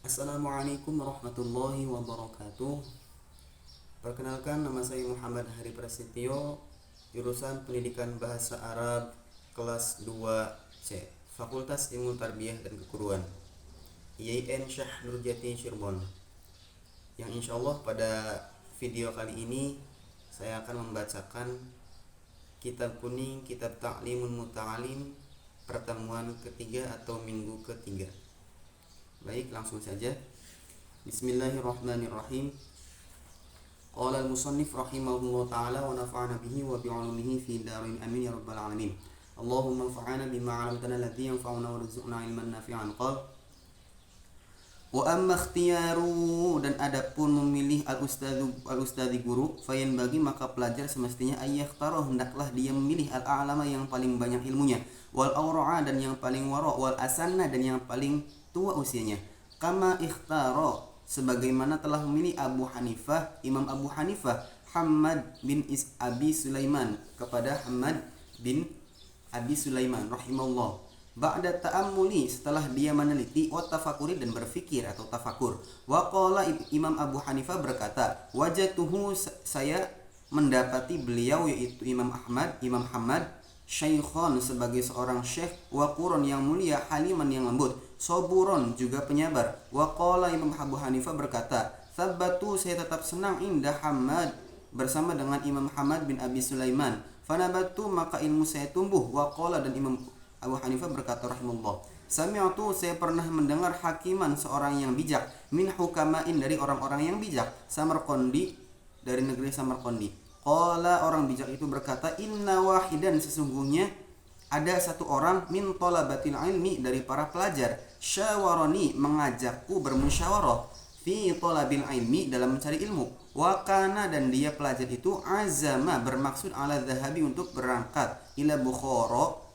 Assalamualaikum warahmatullahi wabarakatuh. Perkenalkan, nama saya Muhammad Hari Prasetyo, jurusan Pendidikan Bahasa Arab kelas 2C, Fakultas Ilmu Tarbiyah dan Keguruan, IAIN Syah Nurjati Cirebon. Yang insya Allah pada video kali ini saya akan membacakan Kitab Kuning, Kitab Ta'limun Muta'alim, pertemuan ketiga atau minggu ketiga. Baik, langsung saja. Bismillahirrahmanirrahim. Qala al-musannif rahimahullah ta'ala wa nafa'ana bihi wa bi'ulumihi fi darin amin ya rabbal alamin. Allahumma anfa'ana bima 'allamtana alladhi yanfa'una warzuqna 'ilman nafi'an. Qala wa amma ikhtiyaru, dan adapun memilih al-ustadzi guru, fayan bagi maka pelajar semestinya ayyakhtaru, hendaklah dia memilih al-a'lama yang paling banyak ilmunya, wal awra'a dan yang paling wara', wal asanna dan yang paling tua usianya, kama ikhtaro sebagaimana telah memilih Imam Abu Hanifah Hamad bin Abi Sulaiman kepada Hamad bin Abi Sulaiman rahimahullah, ba'da ta'ammuli setelah dia meneliti, wa tafakuri dan berfikir atau tafakur. Wa qala Imam Abu Hanifah berkata, wajatuhu saya mendapati beliau yaitu Imam Hamad Syekhon sebagai seorang syekh, waquron yang mulia, haliman yang lembut, soburon juga penyabar. Wa qala Imam Abu Hanifah berkata, thabbatu saya tetap senang indah Hamad bersama dengan Imam Hamad bin Abi Sulaiman, fanabatu maka ilmu saya tumbuh. Wa qala dan Imam Abu Hanifah berkata rahimahullah, sami'tu saya pernah mendengar hakiman seorang yang bijak, min hukamain dari orang-orang yang bijak, Samarqandi dari negeri Samarqandi. Qala orang bijak itu berkata, inna wahidan sesungguhnya ada satu orang min talabatil ilmi dari para pelajar, syawarani mengajakku bermusyawarah, fi talabil ilmi dalam mencari ilmu, wa kana dan dia pelajar itu azama bermaksud ala dhahabi untuk berangkat ila Bukhara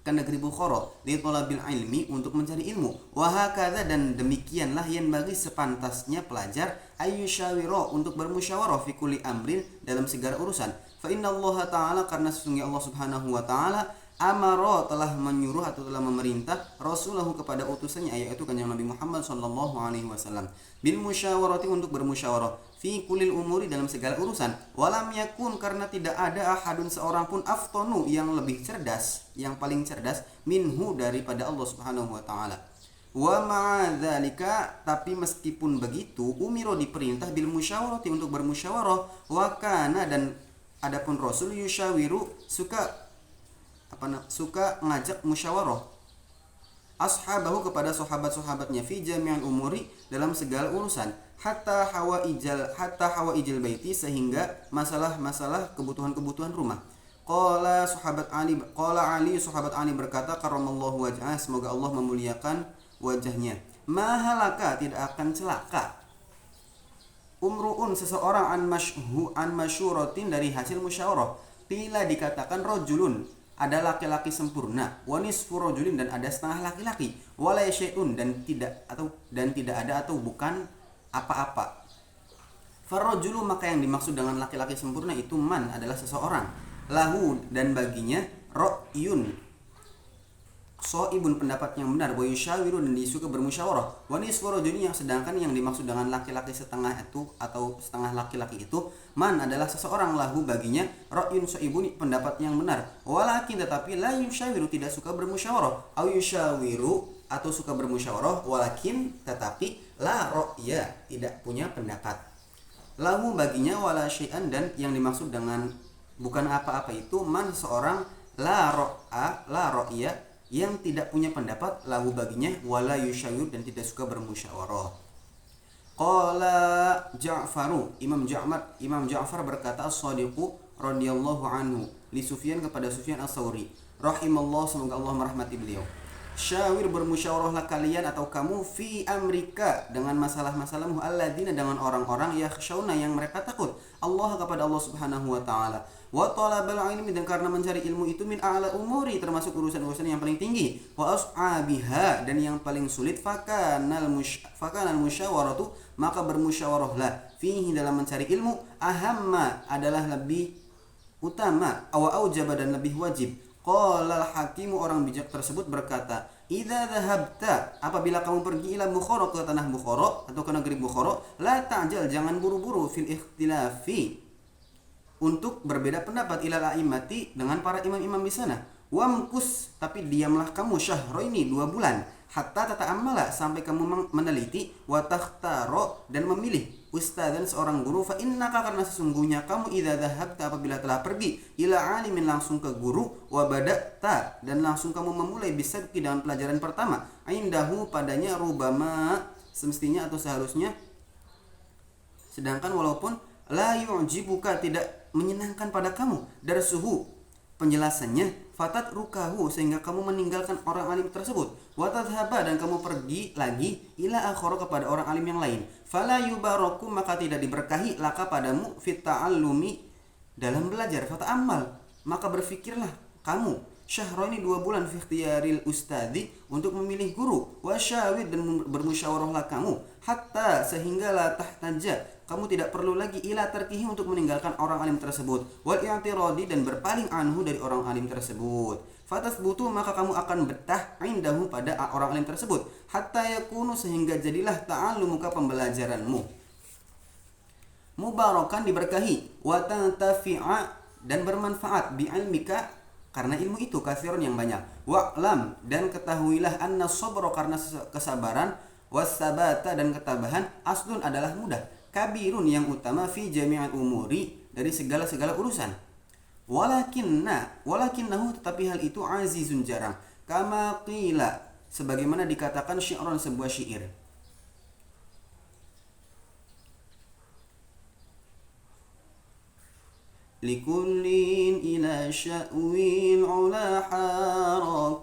ke negeri Bukhara li talabil ilmi untuk mencari ilmu, wa hakadha dan demikianlah yang bagi sepantasnya pelajar ayyusyawira untuk bermusyawarah fi kulli amrin dalam segala urusan. Fa innallaha ta'ala karena sesungguhnya Allah Subhanahu wa taala amara telah menyuruh atau telah memerintah rasulahu kepada utusannya yaitu kanjeng Nabi Muhammad sallallahu alaihi wasallam bil musyawarati untuk bermusyawarah fi kulil umuri dalam segala urusan. Walam yakun karena tidak ada ahadun seorang pun aftonu yang lebih cerdas, yang paling cerdas minhu daripada Allah Subhanahu wa taala. Wa ma'adzalika tapi meskipun begitu umiro diperintah bil musyawarati untuk bermusyawarah, wa kana dan adapun Rasul yusyawiru suka ngajak musyawarah ashabahu kepada sahabat-sahabatnya fi jami'al umuri dalam segala urusan, hatta hawaijal baiti sehingga masalah-masalah kebutuhan-kebutuhan rumah. Qala Ali sahabat Ali berkata karramallahu wajhah semoga Allah memuliakan wajahnya, mahalaka tidak akan celaka umruun seseorang an masyuratin dari hasil musyawarah, bila dikatakan rajulun ada laki-laki sempurna, wanis furojulin dan ada setengah laki-laki, walai syai'un dan tidak ada atau bukan apa-apa. Farrojulu maka yang dimaksud dengan laki-laki sempurna itu man adalah seseorang, lahu dan baginya ro'yun so'ibun pendapat yang benar, wa yusyawiru dan disuka bermusyawarah, wanis furojulin yang sedangkan yang dimaksud dengan laki-laki setengah itu atau setengah laki-laki itu man adalah seseorang, lahu baginya ra'yun so'ibun pendapat yang benar, walakin tetapi la yusyawiru tidak suka bermusyawarah, au yusyawiru atau suka bermusyawarah, walakin tetapi la ra'ya tidak punya pendapat, lahu baginya wala syai'an dan yang dimaksud dengan bukan apa-apa itu man seorang, la ra'ya yang tidak punya pendapat, lahu baginya wala yusyawiru dan tidak suka bermusyawarah. Qala Ja'faru Imam Ja'far berkata as-Shadiqu radhiyallahu anhu li Sufyan kepada Sufyan as-Tsauri rahimallahu semoga Allah merahmati beliau, syawir bermusyawarahlah kalian atau kamu fi amrika dengan masalah-masalahmu, alladzina dengan orang-orang yakhshawna yang mereka takut Allah kepada Allah Subhanahu wa taala, wa talabal ilmi dan karena mencari ilmu itu min a'la umuri termasuk urusan-urusan yang paling tinggi, wa as'abiha dan yang paling sulit, fakanal musyawaratu maka bermusyawarahlah fihi dalam mencari ilmu, ahamma adalah lebih utama, aw aujaba dan lebih wajib. Qala al-hakimu orang bijak tersebut berkata, idza dhahabta, apabila kamu pergi ila Bukhara, ke tanah Bukhara atau ke negeri Bukhara, la ta'jal, jangan buru-buru fil ikhtilafi, untuk berbeda pendapat, ilal a'immati, dengan para imam-imam di sana. Wamkus, tapi diamlah kamu, syahraini, 2 bulan, hatta tata'ammala, sampai kamu meneliti, wa takhtaro, dan memilih, ustadzan, seorang guru, fa innaka, karena sesungguhnya kamu, idza dhahabta, apabila telah pergi, ila alimin, langsung ke guru, wa bada'ta, dan langsung kamu memulai, bisabqi, dengan pelajaran pertama, indahu, padanya, rubama, semestinya atau seharusnya, sedangkan walaupun la yu'jibuka, tidak menyenangkan pada kamu, darsuhu, penjelasannya, fatat rukahu, sehingga kamu meninggalkan orang alim tersebut, watadhaba, dan kamu pergi lagi, ila akhara, kepada orang alim yang lain, fala yubaraku, maka tidak diberkahi, laka, padamu, fit ta'allumi, dalam belajar, fata'ammal, maka berfikirlah kamu, syahraini, 2 bulan, fi ikhtiyaril ustadi, untuk memilih guru, wasyawid, dan bermusyawarahlah kamu, hatta, sehingga la tahtaja, kamu tidak perlu lagi, ila tarkihi, untuk meninggalkan orang alim tersebut, wal i'tiradi, dan berpaling anhu, dari orang alim tersebut, fatasbutu, maka kamu akan betah, indahu, pada orang alim tersebut, hatta yakunu, sehingga jadilah ta'allumuka, pembelajaranmu, mubarakan, diberkahi, wa tantafi'a, dan bermanfaat, bi'ilmika, karena ilmu itu, katsiran, yang banyak, wa'lam, dan ketahuilah, anna sabra, karena kesabaran, wasabata, dan ketabahan, aslun, adalah mudah, kabirun, yang utama, fi jami'al umuri, dari segala-segala urusan, walakinahu, tetapi hal itu, azizun, jarang, kama qila, sebagaimana dikatakan, syi'ran, sebuah syair, likullin ila sya'wil ula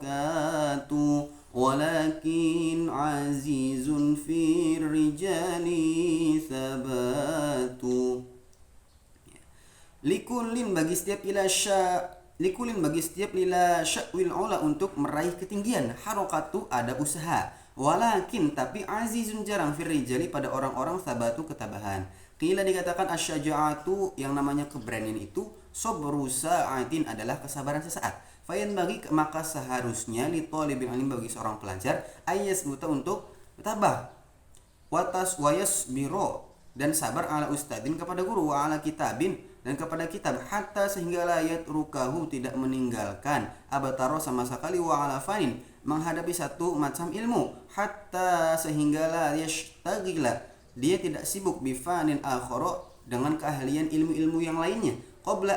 harakatu, walakin azizun fir rijali sabatu. Likullin, bagi setiap lila sya'wil ula, untuk meraih ketinggian, harakatu, ada usaha, walakin, tapi, azizun, jarang, fir rijali, pada orang-orang, sabatu, ketabahan. Qila, dikatakan, asyaja'atu, yang namanya keberanian itu, sabru sa'atin, adalah kesabaran sesaat. Fayan, bagi, maka seharusnya, li thalibil ilmi, bagi seorang pelajar, ayas buta, untuk tabah, watas wayas biro, dan sabar, ala ustadin, kepada guru, wa ala kitabin, dan kepada kitab, hatta, sehingga layat rukahu, tidak meninggalkan, abataro, sama sekali, wa ala fanin, menghadapi satu macam ilmu, hatta, sehingga la yashtagila, dia tidak sibuk, bifanin akhara, dengan keahlian ilmu-ilmu yang lainnya, qabla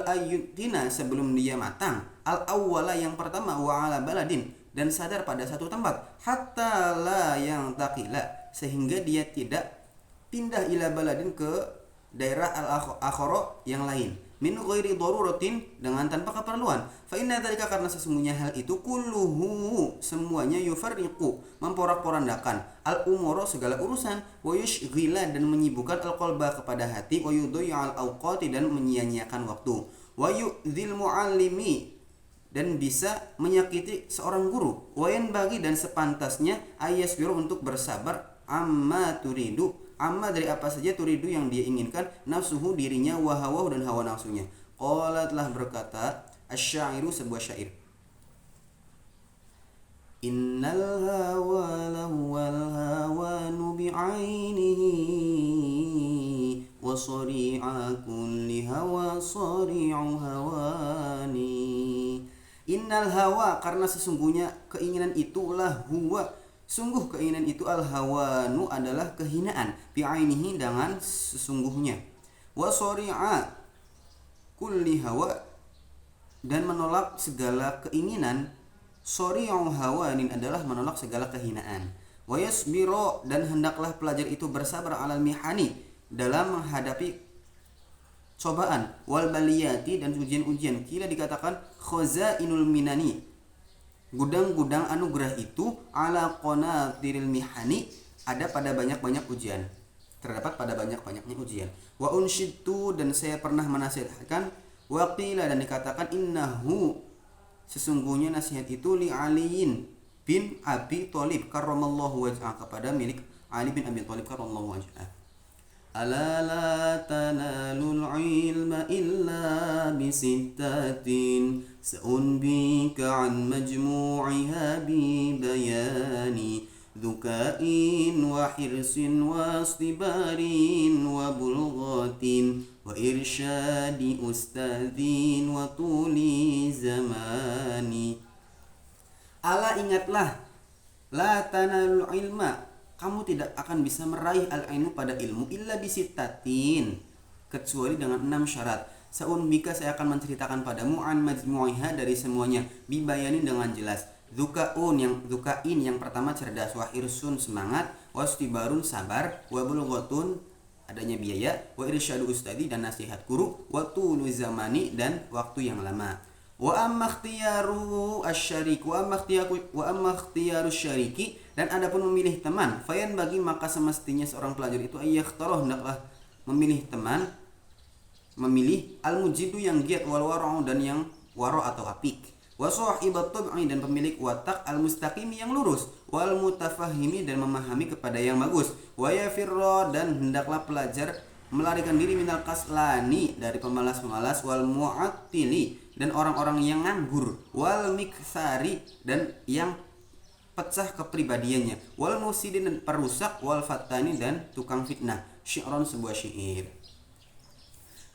ayyutina, sebelum dia matang, al awwala, yang pertama, wa ala baladin, dan sadar pada satu tempat, hatta la yang taqila, sehingga dia tidak pindah, ila baladin, ke daerah al akhara yang lain, min ghairi daruratin, dengan tanpa keperluan, fa inna dzalika, karena sesungguhnya hal itu, kulluhu, semuanya, yufarriqu, memporak-porandakan, al umura, segala urusan, wa yushghila, dan menyibukkan, al qalba, kepada hati, wa yudhi'al awqati, dan menyia-nyiakan waktu, wa yu'dzil muallimi, dan bisa menyakiti seorang guru, wa yanbaghi, dan sepantasnya, ayasbiru, untuk bersabar, amma turidu, amma, dari apa saja, turidu, yang dia inginkan, nafsuhu, dirinya, wa hawahu, dan hawa nafsunya. Qala, telah berkata asy-syairu, sebuah syair, innal hawa lawal hawanu bi'ainihi, wa sari'a kulli hawa sari'u hawani. Innal hawa, karena sesungguhnya keinginan itulah, huwa, sungguh keinginan itu, al hawanu, adalah kehinaan, bi'ainihi, dengan sesungguhnya, wa sari'a kulli hawa, dan menolak segala keinginan, sari'u hawanin, adalah menolak segala kehinaan, wa yasbiru, dan hendaklah pelajar itu bersabar, alal mihani, dalam menghadapi cobaan, wal baliyati, dan ujian-ujian. Kila, dikatakan, khazainul minani, gudang-gudang anugerah itu, ala qanatiril mihani, ada pada banyak-banyak ujian, terdapat pada banyak-banyaknya ujian. Wa unsyidtu, dan saya pernah menasihatkan, wa qila, dan dikatakan, innahu, sesungguhnya nasihat itu, li aliyin bin Abi Thalib karramallahu wajhah, kepada milik Ali bin Abi Thalib karramallahu wajhah. ألا لا تنالوا العلم إلا بستة سأنبيك عن مجموعها ببيان ذكاء وحرص واصطبار وبلغة وإرشاد أستاذ وطول زمان. Ala ingatlah, la tanalul ilma, kamu tidak akan bisa meraih al-ilmu pada ilmu illa bisittatin, kecuali dengan 6 syarat. Saunbika, saya akan menceritakan padamu an majmu'iha, dari semuanya, bibayanin dengan jelas. Zukain yang pertama cerdas, wa irsun semangat, wastibarun sabar, wa bulghatun adanya biaya, wa irsyadu ustadi dan nasihat guru, wa tulu zamani dan waktu yang lama. Wa amma ikhtiyaru asy-syariki dan adapun memilih teman, fayan bagi maka semestinya seorang pelajar itu ayakhtarah, hendaklah memilih teman, memilih al-mujidu yang giat, wal wara'u dan yang waro atau apik, wa sahibat tab'i dan pemilik watak, al-mustaqimi yang lurus, wal mutafahimi dan memahami kepada yang bagus, wa yafirra dan hendaklah pelajar melarikan diri minal kaslani dari pemalas-pemalas, wal mu'attili dan orang-orang yang nganggur, wal miksari dan yang pecah kepribadiannya, wal musidin dan perusak, wal fatani dan tukang fitnah. Syi'ron, sebuah syair.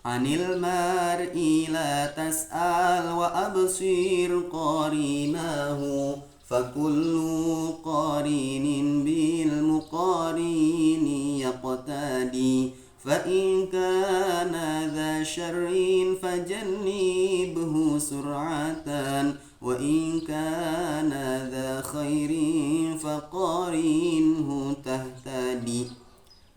Anil mar'i la tas'al wa absir qarinahu fakullu qarinin bil muqarini yaqtadi فإن كان ذا شر فجنبه سرعة وإن كان ذا خير فقارنه تهتدي.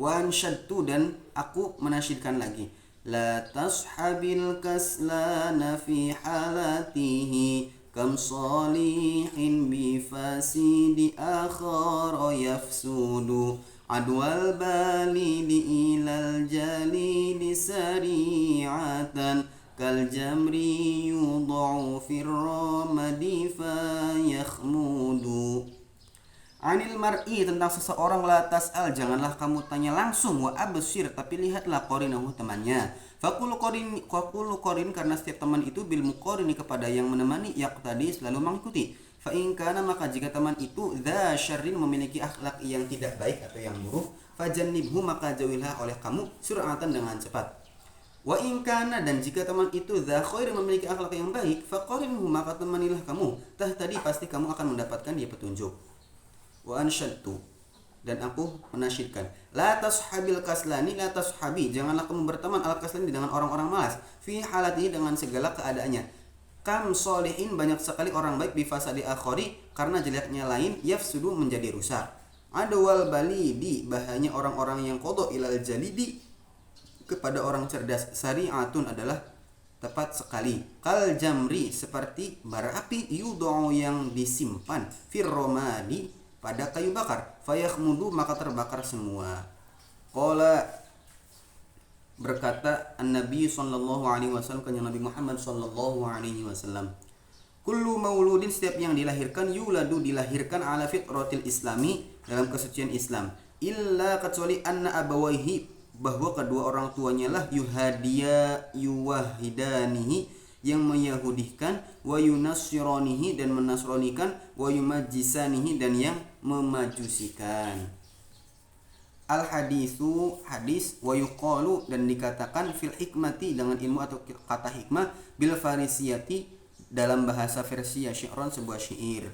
وأنشدت, dan aku menasyidkan lagi, la tashabil kaslana fi halatihi kam salihin bi fasidi akhara yafsudu adwal balili ilal jalili sari'atan kal jamri yudha'u fir ramadi fayakhmudu. Anil mar'i, tentang seseorang, la tas'al, janganlah kamu tanya langsung, wa absir, tapi lihatlah qarinahu, temannya. Fakulu qarin, karena setiap teman itu bil muqarini, kepada yang menemani, yaqtadi, selalu mengikuti. Fa in kana, maka jika teman itu dza syarrin, memiliki akhlak yang tidak baik atau yang buruk, fajannibhu, maka jauhilah oleh kamu, sur'atan, dengan cepat. Wa in kana, dan jika teman itu dza khairin, memiliki akhlak yang baik, faqarinhu, maka temanilah kamu, tahtadi, pasti kamu akan mendapatkan dia petunjuk. Wa ansyadtu, dan aku menasyidkan, la tashabil kaslani, la tashabi, janganlah kamu berteman al kaslani, dengan orang-orang malas, fi halatihi, dengan segala keadaannya. Kam solihin, banyak sekali orang baik, bifasadi akhori, karena jeleknya lain, yafsudu, menjadi rusak. Adwal balidi, bahayanya orang-orang yang qadha ilal jalidi, kepada orang cerdas, sari'atun, adalah tepat sekali. Kal jamri, seperti bara api, yudha'u, yang disimpan, fir romadi, pada kayu bakar, fayakhmudu, maka terbakar semua. Qala, berkata an-Nabi sallallahu alaihi wasallam, kanjeng Nabi Muhammad sallallahu alaihi wasallam, kullu mauludin, setiap yang dilahirkan, yuladu, dilahirkan, ala fitratil islami, dalam kesucian Islam, illa, kecuali anna abawaihi, bahwa kedua orang tuanya lah, yuwahidanihi, yang meyahudihkan, wa yunassiranihi, dan menasranikan, wa yumajjisanihi, dan yang memajusikan. Al hadisu, hadis, wa yuqalu, dan dikatakan, fil hikmati, dengan ilmu atau kata hikmah, bil farisiyati, dalam bahasa Persia, syi'ron, sebuah syair.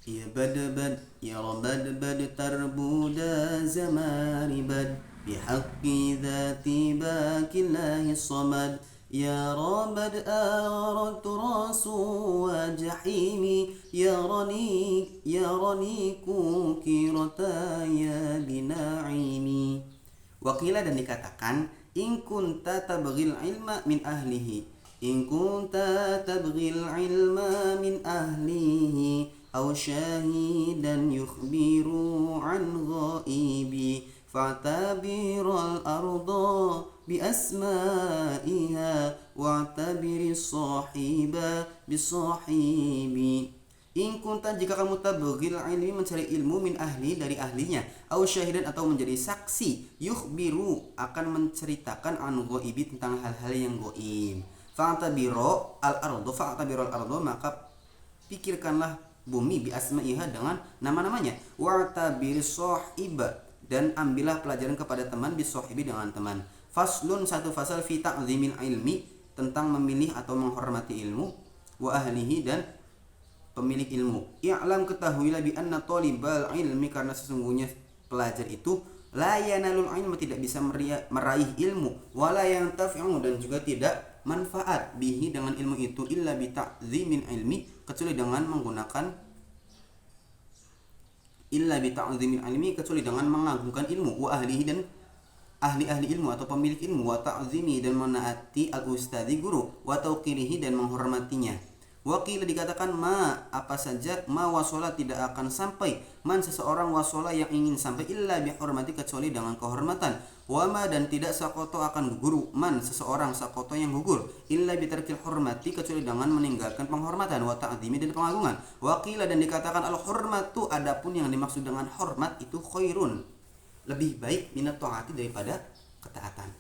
Ya badbad, ya rabadbad, tarbuda zamani bad, bihaqqi dhati bakillahi samad. Ya rabad arat rasu wa jahimi, ya rani kukirata ya bina'imi. Wakila, dan dikatakan, in kunta tabghil ilma min ahlihi, in kunta tabghil ilma min ahlihi, aw syahidan yukhbiru an ghaibi, fa'tabiral arda bi asma'iha wa'tabiri sahiba bi sahibi. In kunta jika kamu tabghil ilmi mencari ilmu min ahli dari ahlinya, au syahidan atau menjadi saksi, yukhbiru akan menceritakan an ghaibi tentang hal-hal yang gaib. Fa'tabiro al-ardu maka pikirkanlah bumi bi asma'iha dengan nama-namanya. Wa'tabir sahiba dan ambillah pelajaran kepada teman bi sahibi dengan teman. Faslun satu fasal fi ta'zimil ilmi tentang memilih atau menghormati ilmu wa ahlihi dan pemilik ilmu. I'lam ketahuilah bi anna talibal ilmi karena sesungguhnya pelajar itu la yanalul ilmu tidak bisa meraih ilmu wala yantafi'u dan juga tidak manfaat bihi dengan ilmu itu illa bi ta'zimin ilmi kecuali dengan mengagungkan ilmu wa ahlihi dan ahli-ahli ilmu atau pemilik ilmu wa ta'zimi dan menaati al-ustadzi guru wa tauqirihi dan menghormatinya. Wakil dikatakan apa saja wasola tidak akan sampai seseorang wasola yang ingin sampai illa bihormati kecuali dengan kehormatan. Wama dan tidak sakoto akan gugur seseorang sakoto yang gugur illa bitarkil hormati kecuali dengan meninggalkan penghormatan wa ta'zimi dan pengagungan. Wakil dan dikatakan al-hormatu adapun yang dimaksud dengan hormat itu khairun lebih baik minat taati daripada ketaatan.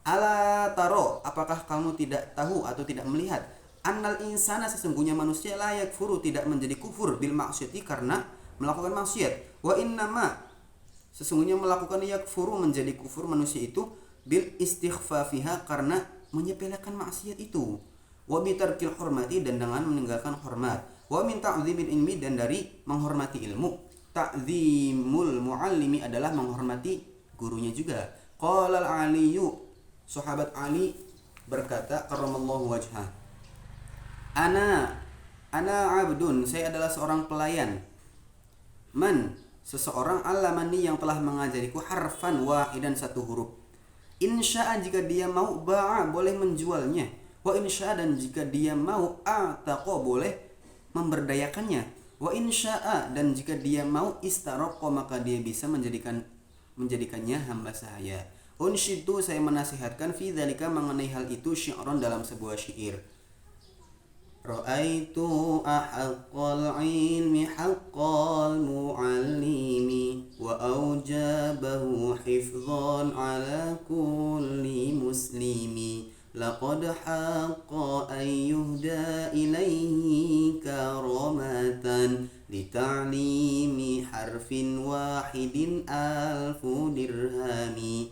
Ala taro apakah kamu tidak tahu atau tidak melihat annal insana sesungguhnya manusia layak furu tidak menjadi kufur bil maksiati karena melakukan maksiat. Wa innama sesungguhnya melakukan yakfuru menjadi kufur manusia itu bil istighfafiha karena menyepelekan maksiat itu. Wa bitarkil hormati dan dengan meninggalkan hormat. Wa min ta'zimil ilmi dan dari menghormati ilmu. Ta'zimul muallimi adalah menghormati gurunya juga. Qala al-aliyu sahabat Ali berkata karramallahu wajhah. Ana abdun, saya adalah seorang pelayan. Man, seseorang alamani yang telah mengajariku harfan wahidan satu huruf. Insya'a jika dia mau ba'a boleh menjualnya. Wa insya'a dan jika dia mau ataqa boleh memberdayakannya. Wa insya'a dan jika dia mau istaraqa maka dia bisa menjadikannya hamba saya. Unsyitu saya menasihatkan fi dzalika mengenai hal itu syi'ron dalam sebuah syair. Ra'aitu ahaqqal ilmi haqqal muallimi wa aujabahu hifdhan ala kulli muslimi laqad haqqa an yuhda ilaihi karamatan lita'limi harfin wahidin alfu dirhami.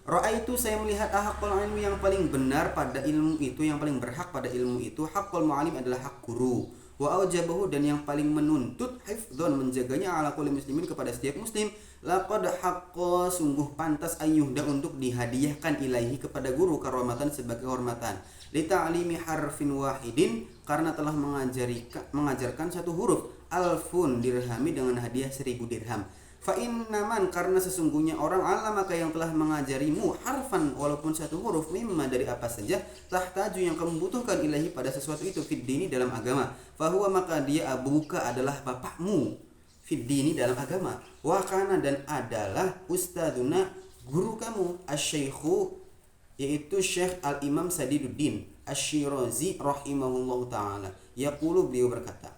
Ra'aitu saya melihat haqqul ilmi yang paling benar pada ilmu itu, yang paling berhak pada ilmu itu, haqqul mu'alim adalah hak guru. Wa aujabahu dan yang paling menuntut hifdzon menjaganya ala kulli muslimin kepada setiap muslim. Laqad haqqa sungguh pantas ayyuhda untuk dihadiahkan ilaihi kepada guru karamatan sebagai hormatan. Li ta'limi harfin wahidin karena telah mengajarkan satu huruf alfun dirhami dengan hadiah 1000 dirham. Fa innaman karena sesungguhnya orang alamaka yang telah mengajarimu harfan walaupun satu huruf mimma dari apa saja tahtaju yang kamu butuhkan ilahi pada sesuatu itu fid dini dalam agama. Fahuwa maka dia abuka adalah bapakmu fid dini dalam agama. Wa kana dan adalah ustaduna guru kamu asy-syaikhu yaitu Syekh Al-Imam Sadiduddin Asy-Syirazi rahimahullahu taala. Yaqulu beliau berkata.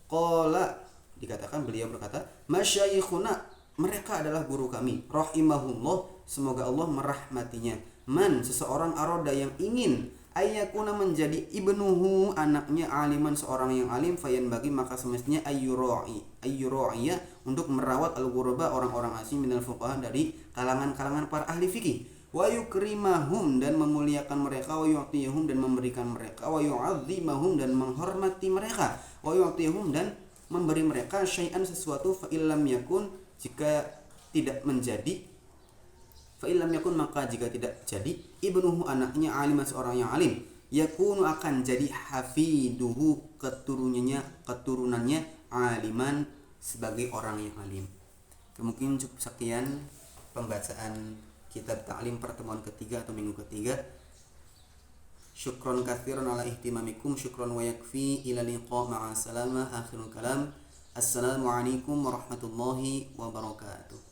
Qala dikatakan beliau berkata, masyayikhuna mereka adalah guru kami, rahimahullah semoga Allah merahmatinya. Man seseorang aroda yang ingin ayyakuna menjadi ibnuhu anaknya aliman seorang yang alim fayan bagi maka semestinya ayyura'iya untuk merawat al-ghuraba orang-orang asing minal fuqaha dari kalangan-kalangan para ahli fikih. Wa yukrimahum dan memuliakan mereka, wa yu'tiyahum dan memberikan mereka, wa yu'azzimahum dan menghormati mereka, wa yu'tiyahum dan memberi mereka syai'an sesuatu fa illam yakun jika tidak menjadi fa illam yakun maka jika tidak jadi ibnuhu anaknya aliman seorang yang alim yakunu akan jadi hafiduhu keturunannya aliman sebagai orang yang alim. Mungkin cukup sekian pembacaan kitab ta'lim pertemuan ketiga atau minggu ketiga. Syukron katsiran ala ihtimamikum, syukron wa yakfi ila liqa ma'a salamah akhirul kalam. Assalamualaikum warahmatullahi wabarakatuh.